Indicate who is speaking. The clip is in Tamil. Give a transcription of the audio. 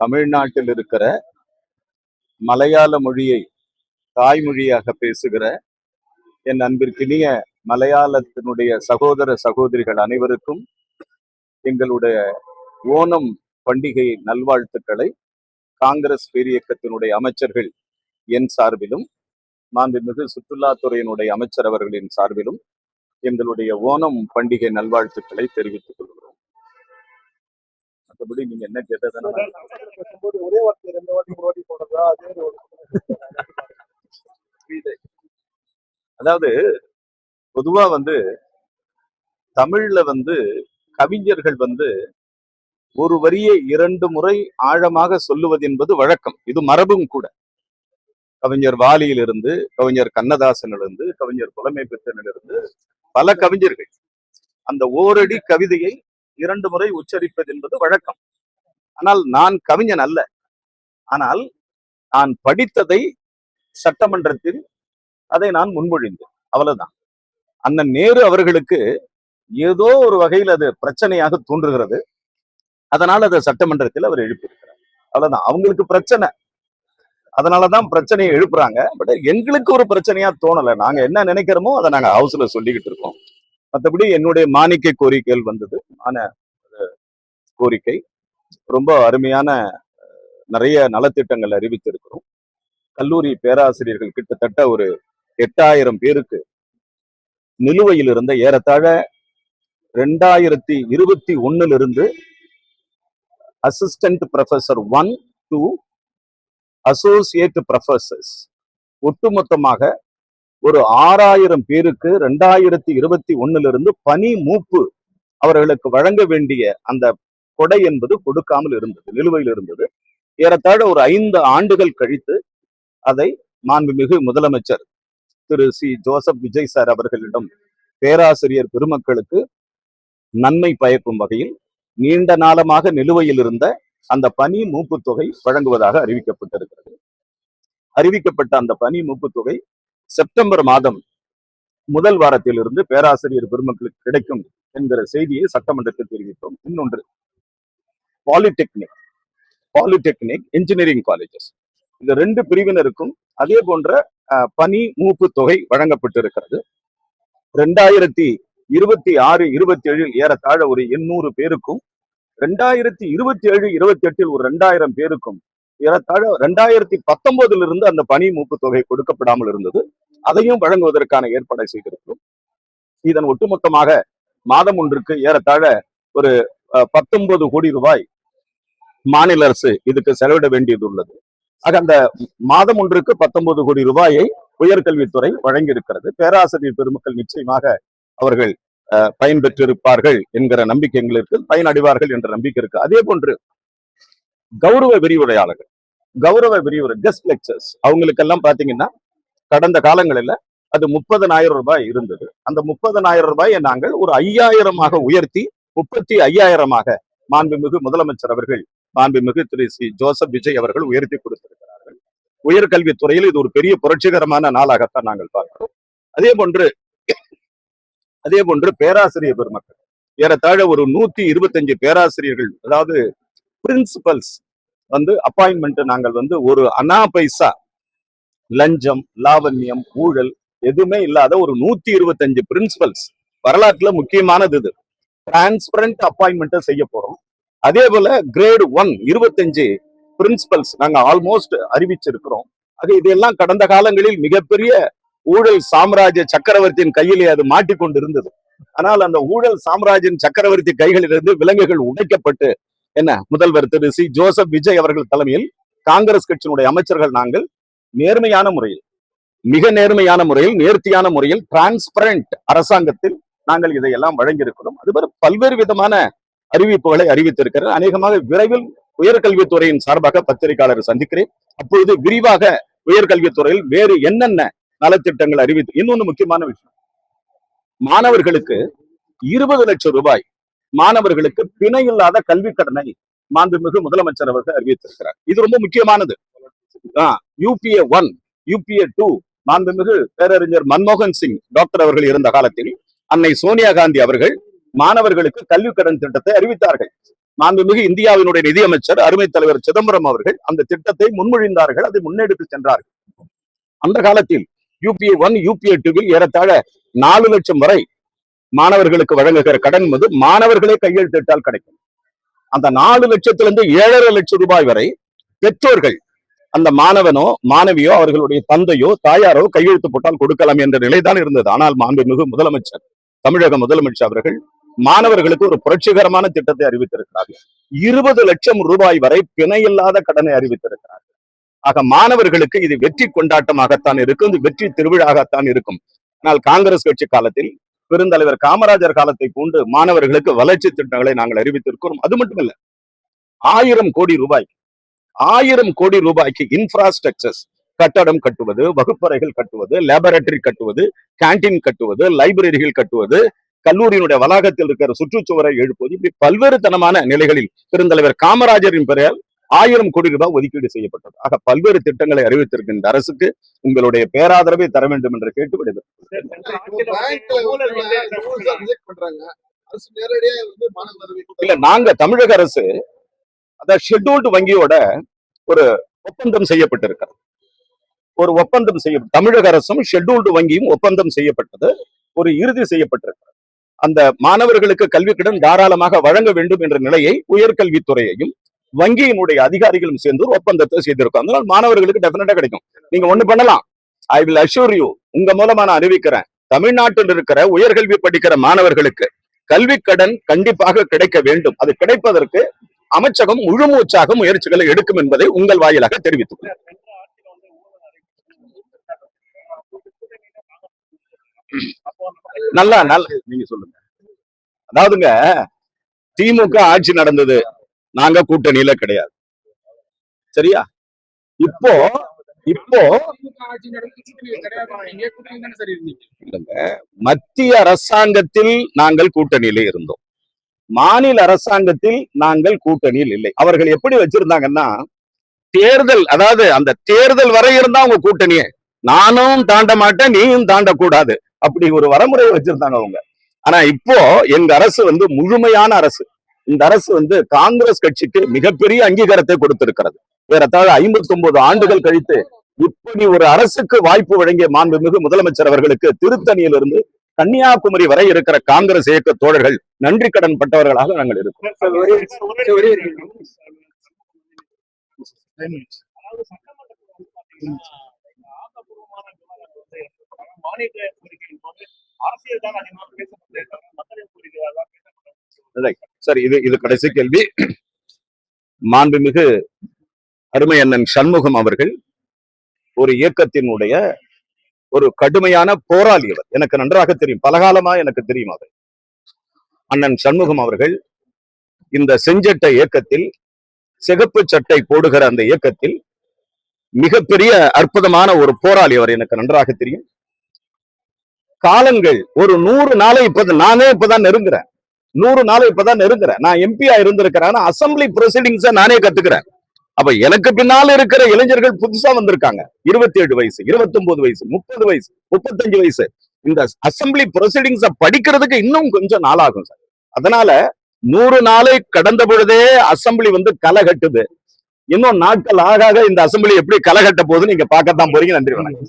Speaker 1: தமிழ்நாட்டில் இருக்கிற மலையாள மொழியை தாய்மொழியாக பேசுகிற என் அன்பிற்கினிய மலையாளத்தினுடைய சகோதர சகோதரிகள் அனைவருக்கும் எங்களுடைய ஓணம் பண்டிகை நல்வாழ்த்துக்களை காங்கிரஸ் பேரியக்கத்தினுடைய அமைச்சர்கள் என் சார்பிலும் மாண்புமிகு சுற்றுலாத்துறையினுடைய அமைச்சர் அவர்களின் சார்பிலும் எங்களுடைய ஓணம் பண்டிகை நல்வாழ்த்துக்களை தெரிவித்துக் கொள்கிறோம். மற்றபடி நீங்க என்ன கேட்டதுன்னா
Speaker 2: ஒரே வார்த்தை ரெண்டு வாட்டி போடுறதா?
Speaker 1: அதாவது பொதுவா தமிழ்ல கவிஞர்கள் ஒரு வரியை 2 முறை ஆழமாக சொல்லுவது என்பது வழக்கம். இது மரபும் கூட. கவிஞர் வாலியிலிருந்து, கவிஞர் கண்ணதாசனிலிருந்து, கவிஞர் புலமை பெற்றனிலிருந்து பல கவிஞர்கள் அந்த ஓரடி கவிதையை 2 முறை உச்சரிப்பது என்பது வழக்கம். ஆனால் நான் கவிஞன் அல்ல. ஆனால் நான் படித்ததை சட்டமன்றத்தில் அதை நான் முன்மொழிந்தேன். அவ்வளவுதான். அண்ணன் நேரு அவர்களுக்கு ஏதோ ஒரு வகையில் அது பிரச்சனையாக தோன்றுகிறது. அதனால் அதை சட்டமன்றத்தில் அவர் எழுப்பியிருக்கிறார். அவ்வளவுதான். அவங்களுக்கு பிரச்சனை, அதனாலதான் பிரச்சனையை எழுப்புறாங்க. பட் எங்களுக்கு ஒரு பிரச்சனையா தோணலை. நாங்க என்ன நினைக்கிறோமோ அதை நாங்க ஹவுஸ்ல சொல்லிக்கிட்டு இருக்கோம். மற்றபடி என்னுடைய மாணிக்க கோரிக்கைகள் வந்தது. கோரிக்கை ரொம்ப அருமையான நிறைய நலத்திட்டங்கள் அறிவித்திருக்கிறோம். கல்லூரி பேராசிரியர்கள் கிட்டத்தட்ட ஒரு 8000 பேருக்கு நிலுவையில் இருந்த ஏறத்தாழ 2021 assistant professor 1 to associate professors ஒட்டுமொத்தமாக ஒரு 6000 பேருக்கு 2021 பணி மூப்பு அவர்களுக்கு வழங்க வேண்டிய அந்த கொடை என்பது கொடுக்காமல் இருந்தது, நிலுவையில் இருந்தது. ஏறத்தாழ ஒரு 5 ஆண்டுகள் கழித்து அதை மாண்புமிகு முதலமைச்சர் திரு சி ஜோசப் விஜய் சார் அவர்களிடம் பேராசிரியர் பெருமக்களுக்கு நன்மை பயக்கும் வகையில் நீண்ட நாளமாக நிலுவையில் இருந்த அந்த பணி மூப்பு தொகை வழங்குவதாக அறிவிக்கப்பட்டிருக்கிறது. அறிவிக்கப்பட்ட அந்த பணி மூப்பு தொகை செப்டம்பர் மாதம் முதல் வாரத்திலிருந்து பேராசிரியர் பெருமக்களுக்கு கிடைக்கும் என்கிற செய்தியை சட்டமன்றத்தில் தெரிவித்தோம். இன்னொன்று, பாலிடெக்னிக் இன்ஜினியரிங் காலேஜஸ், இந்த 2 பிரிவினருக்கும் அதே போன்ற பணி மூப்பு தொகை வழங்கப்பட்டிருக்கிறது. 2026-27 ஏறத்தாழ ஒரு 800 பேருக்கும், 2027-28 ஒரு 2000 பேருக்கும், ஏறத்தாழ 2019 அந்த பணி மூப்பு தொகை கொடுக்கப்படாமல் இருந்தது. அதையும் வழங்குவதற்கான ஏற்பாடை செய்திருக்கிறோம். இதன் ஒட்டுமொத்தமாக மாதம் ஒன்றுக்கு ஏறத்தாழ ஒரு 19 கோடி ரூபாய் மாநில அரசு இதுக்கு செலவிட வேண்டியது உள்ளது. ஆக அந்த மாதம் ஒன்றுக்கு 19 கோடி ரூபாயை உயர்கல்வித்துறை வழங்கியிருக்கிறது. பேராசிரியர் பெருமக்கள் நிச்சயமாக அவர்கள் பயன்பெற்றிருப்பார்கள் என்கிற நம்பிக்கை எங்களுக்கு, பயனடைவார்கள் என்ற நம்பிக்கை இருக்கு. அதே போன்று கௌரவ விரிவுரை கெஸ்ட் லெக்சர்ஸ் அவங்களுக்கெல்லாம் பாத்தீங்கன்னா கடந்த காலங்களில் அது 30,000 ரூபாய் இருந்தது. அந்த 30,000 ரூபாயை நாங்கள் ஒரு 5000 உயர்த்தி 35,000 மாண்புமிகு முதலமைச்சர் அவர்கள், மாண்புமிகு திரு சி ஜோசப் விஜய் அவர்கள் உயர்த்தி கொடுத்திருக்கிறார்கள். உயர்கல்வித்துறையில் இது ஒரு பெரிய புரட்சிகரமான நாளாகத்தான் நாங்கள் பார்க்கிறோம். அதே போன்று பேராசிரியர் பெருமக்கள் ஏறத்தாழ ஒரு 125 பேராசிரியர்கள், அதாவது பிரின்சிபல்ஸ் அப்பாயின்மெண்ட் நாங்கள் ஒரு அனா பைசா லஞ்சம், லாவண்யம், ஊழல் எதுவுமே இல்லாத ஒரு 125 பிரின்சிபல்ஸ், வரலாற்றுல முக்கியமானது இது, டிரான்ஸ்பரண்ட் அப்பாயின்மெண்ட் செய்ய போறோம். அதே போல கிரேட் 1 25 பிரின்சிபல்ஸ் நாங்க ஆல்மோஸ்ட் அறிவிச்சிருக்கிறோம். ஆக இதெல்லாம் கடந்த காலங்களில் மிகப்பெரிய ஊழல் சாம்ராஜ்ய சக்கரவர்த்தியின் கையிலே அது மாட்டிக்கொண்டு இருந்தது. ஆனால் அந்த ஊழல் சாம்ராஜ்யின் சக்கரவர்த்தி கைகளிலிருந்து விலங்குகள் உடைக்கப்பட்டு முதல்வர் திரு சி ஜோசப் விஜய் அவர்கள் தலைமையில் காங்கிரஸ் கட்சியினுடைய அமைச்சர்கள் நாங்கள் நேர்மையான முறையில், மிக நேர்மையான முறையில், நேர்த்தியான முறையில், டிரான்ஸ்பரண்ட் அரசாங்கத்தில் நாங்கள் இதையெல்லாம் வழங்கியிருக்கிறோம். அதுபோல பல்வேறு விதமான அறிவிப்புகளை அறிவித்திருக்கிறது. அநேகமாக விரைவில் உயர்கல்வித்துறையின் சார்பாக பத்திரிகையாளர் சந்திக்கிறேன். அப்பொழுது விரிவாக உயர்கல்வித்துறையில் வேறு என்னென்ன நலத்திட்டங்கள் அறிவித்து, இன்னொன்னு முக்கியமான விஷயம், மாணவர்களுக்கு 20 லட்சம் ரூபாய் மாணவர்களுக்கு பிணை இல்லாத கல்வி கடனை மாண்புமிகு முதலமைச்சர் அவர்கள் அறிவித்திருக்கிறார். இது ரொம்ப முக்கியமானது. UPA 1, UPA 2 மாண்புமிகு பேரறிஞர் மன்மோகன் சிங் டாக்டர் அவர்கள் இருந்த காலத்தில் அன்னை சோனியா காந்தி அவர்கள் மாணவர்களுக்கு கல்வி கடன் திட்டத்தை அறிவித்தார்கள். மாண்புமிகு இந்தியாவினுடைய நிதியமைச்சர் அருமை தலைவர் சிதம்பரம் அவர்கள் அந்த திட்டத்தை முன்மொழிந்தார்கள், அதை முன்னெடுத்து சென்றார்கள். அந்த காலத்தில் UPA 1 UPA 2 ஏறத்தாழ 4 லட்சம் வரை மாணவர்களுக்கு வழங்குகிற கடன் வந்து மாணவர்களே கையெழுத்திட்டால் கிடைக்கும். அந்த 4 லட்சத்திலிருந்து 7.5 லட்சம் ரூபாய் வரை பெற்றோர்கள் அந்த மாணவனோ மாணவியோ அவர்களுடைய தந்தையோ தாயாரோ கையெழுத்து போட்டால் கொடுக்கலாம் என்ற நிலைதான் இருந்தது. ஆனால் மாண்புமிகு முதலமைச்சர், தமிழக முதலமைச்சர் அவர்கள் மாணவர்களுக்கு ஒரு புரட்சிகரமான திட்டத்தை அறிவித்திருக்கிறார்கள். 20 லட்சம் ரூபாய் வரை பிணையில்லாத கடனை அறிவித்திருக்கிறார்கள். ஆக மாணவர்களுக்கு இது வெற்றி கொண்டாட்டமாகத்தான் இருக்கும், இது வெற்றி திருவிழாகத்தான் இருக்கும். ஆனால் காங்கிரஸ் கட்சி காலத்தில் பெருந்தலைவர் காமராஜர் காலத்தை கொண்டு மாணவர்களுக்கு வளர்ச்சி திட்டங்களை நாங்கள் அறிவித்திருக்கிறோம். அது மட்டுமல்ல, 1000 கோடி ரூபாய்க்கு இன்ஃப்ராஸ்ட்ரக்சர்ஸ், கட்டடம் கட்டுவது, வகுப்பறைகள் கட்டுவது, லேபரட்டரி கட்டுவது, கேண்டீன் கட்டுவது, லைப்ரரிகள் கட்டுவது, கல்லூரியினுடைய வளாகத்தில் இருக்கிற சுற்றுச்சுவரை எழுப்புவது, இப்படி பல்வேறு தனமான நிலைகளில் பெருந்தலைவர் காமராஜரின் பெயரால் 1000 கோடி ரூபாய் ஒதுக்கீடு செய்யப்பட்டது. ஆக பல்வேறு திட்டங்களை அறிவித்திருக்கின்ற அரசுக்கு உங்களுடைய பேராதரவை தர வேண்டும் என்று கேட்டு விடுகிறேன். இல்ல, நாங்க தமிழக அரசு அத ஷெட்யூல்டு வங்கியோட ஒரு ஒப்பந்தம் செய்யப்பட்டிருக்கிறது. ஒரு ஒப்பந்தம் தமிழக அரசும் ஷெட்யூல்டு வங்கியும் ஒப்பந்தம் செய்யப்பட்டது, ஒரு இறுதி செய்யப்பட்டிருக்கிறது. அந்த மாணவர்களுக்கு கல்வி கடன் தாராளமாக வழங்க வேண்டும் என்ற நிலையை உயர்கல்வித்துறையையும் வங்கியினுடைய அதிகாரிகளும் சேர்ந்து ஒரு ஒப்பந்தத்தை செய்திருக்கும். அதனால மாணவர்களுக்கு டெஃபினட்டா கிடைக்கும். நீங்க ஒண்ணு பண்ணலாம், ஐ வில் அஷ்யூர் யூ, உங்க மூலமா நான் அறிவிக்கிறேன், தமிழ்நாட்டில் இருக்கிற உயர்கல்வி படிக்கிற மாணவர்களுக்கு கல்வி கடன் கண்டிப்பாக கிடைக்க வேண்டும். அது கிடைப்பதற்கு அமைச்சகம் முழுமூச்சாக முயற்சிகளை எடுக்கும் என்பதை உங்கள் வாயிலாக தெரிவித்துள்ளேன். நல்லா நீங்க சொல்லுங்க. அதாவதுங்க, திமுக ஆட்சி நடந்தது, நாங்க கூட்டணியில கிடையாது, சரியா? இப்போ மத்திய அரசாங்கத்தில் நாங்கள் கூட்டணியில இருந்தோம், மாநில அரசாங்கத்தில் நாங்கள் கூட்டணியில் இல்லை. அவர்கள் எப்படி வச்சிருந்தாங்கன்னா, தேர்தல், அதாவது அந்த தேர்தல் வரை இருந்தா அவங்க கூட்டணியே, நானும் தாண்ட மாட்டேன் நீயும் தாண்டக்கூடாது, அப்படி ஒரு வரமுறையை வச்சிருந்தாங்க அவங்க. ஆனா இப்போ எங்க அரசு வந்து முழுமையான அரசு. இந்த அரசு வந்து காங்கிரஸ் கட்சிக்கு மிகப்பெரிய அங்கீகாரத்தை கொடுத்திருக்கிறது. ஏறத்தாழ 59 ஆண்டுகள் கழித்து இப்படி ஒரு அரசுக்கு வாய்ப்பு வழங்கிய மாண்புமிகு முதலமைச்சர் அவர்களுக்கு திருத்தணியிலிருந்து கன்னியாகுமரி வரை இருக்கிற காங்கிரஸ் இயக்க தோழர்கள் நன்றி கடன் பட்டவர்களாக நாங்கள் இருக்கோம். சரி, இது கடைசி கேள்வி. மாண்புமிகு அருமை அண்ணன் சண்முகம் அவர்கள் ஒரு இயக்கத்தினுடைய ஒரு கடுமையான போராளி. அவர் எனக்கு நன்றாக தெரியும், பலகாலமா எனக்கு தெரியும். அவர் அண்ணன் சண்முகம் அவர்கள் இந்த செஞ்சட்டை இயக்கத்தில், சிகப்பு சட்டை போடுகிற அந்த இயக்கத்தில் மிகப்பெரிய அற்புதமான ஒரு போராளி. அவர் எனக்கு நன்றாக தெரியும். காலங்கள் ஒரு 100 நாளை நானே இப்பதான் நெருங்குறேன், 100 நாளை இப்பதான் நெருங்குறேன். நான் எம்பியா இருந்திருக்கிறேன், அசம்பிளி ப்ரொசீடிங்ஸ நானே கத்துக்கிறேன். அப்ப எனக்கு பின்னால இருக்கிற இளைஞர்கள் புதுசா வந்திருக்காங்க, 27 வயசு, 29 வயசு, 30 வயசு, 35 வயசு. இந்த அசம்பிளி ப்ரொசீடிங்ஸ படிக்கிறதுக்கு இன்னும் கொஞ்சம் நாளாகும் சார். அதனால 100 நாளை கடந்த பொழுதே அசம்பிளி வந்து களை கட்டுது. இன்னும் நாட்கள் ஆக இந்த அசம்பிளி எப்படி களை கட்ட போகுது நீங்க பார்க்கத்தான் போறீங்க. நன்றி, வணக்கம்.